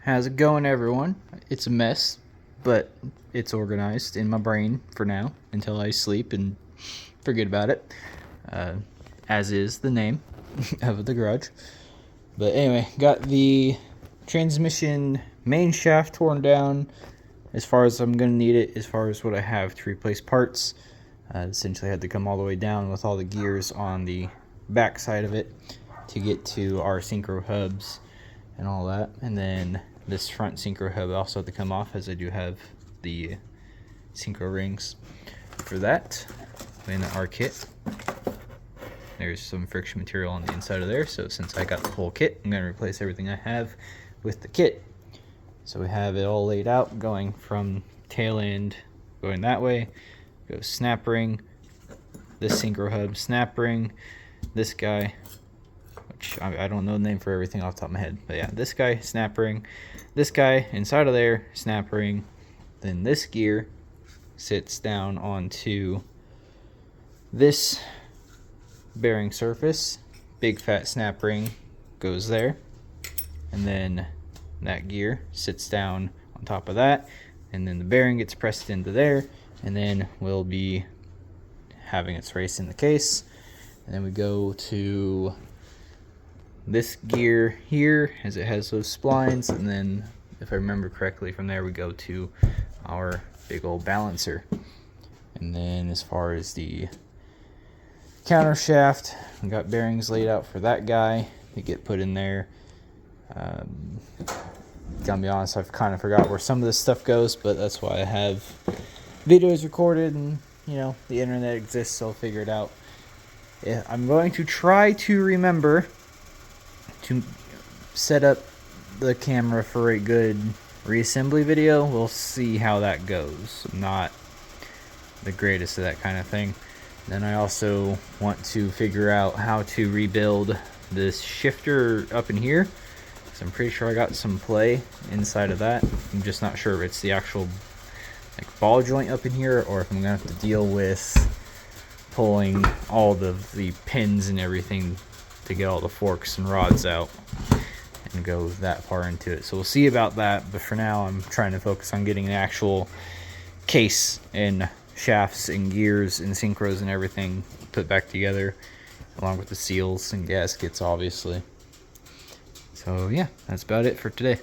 How's it going, everyone? It's a mess, but it's organized in my brain for now until I sleep and forget about it, as is the name of the garage. But anyway, got the transmission main shaft torn down as far as I'm going to need it, as far as what I have to replace parts. Essentially had to come all the way down with all the gears on the back side of it to get to our synchro hubs and all that. And then this front synchro hub also had to come off, as I do have the synchro rings for that in our kit. There's some friction material on the inside of there, so since I got the whole kit, I'm going to replace everything I have with the kit. So we have it all laid out, going from tail end going that way, goes snap ring, this synchro hub snap ring, this guy, which I don't know the name for everything off the top of my head, but yeah, this guy snap ring, this guy inside of there snap ring, then this gear sits down onto this bearing surface, big fat snap ring goes there, and then that gear sits down on top of that, and then the bearing gets pressed into there, and then we'll be having its race in the case. And then we go to this gear here, as it has those splines, and then if I remember correctly, from there we go to our big old balancer. And then as far as the counter shaft, we got bearings laid out for that guy to get put in there. Gotta be honest, I've kind of forgot where some of this stuff goes, but that's why I have videos recorded, and you know, the internet exists, so I'll figure it out. Yeah, I'm going to try to remember to set up the camera for a good reassembly video. We'll see how that goes. I'm not the greatest at that kind of thing. Then I also want to figure out how to rebuild this shifter up in here, because I'm pretty sure I got some play inside of that. I'm just not sure if it's the actual like ball joint up in here, or if I'm gonna have to deal with pulling all the pins and everything to get all the forks and rods out and go that far into it. So we'll see about that, but for now I'm trying to focus on getting an actual case and shafts and gears and synchros and everything put back together, along with the seals and gaskets, obviously. So yeah, that's about it for today.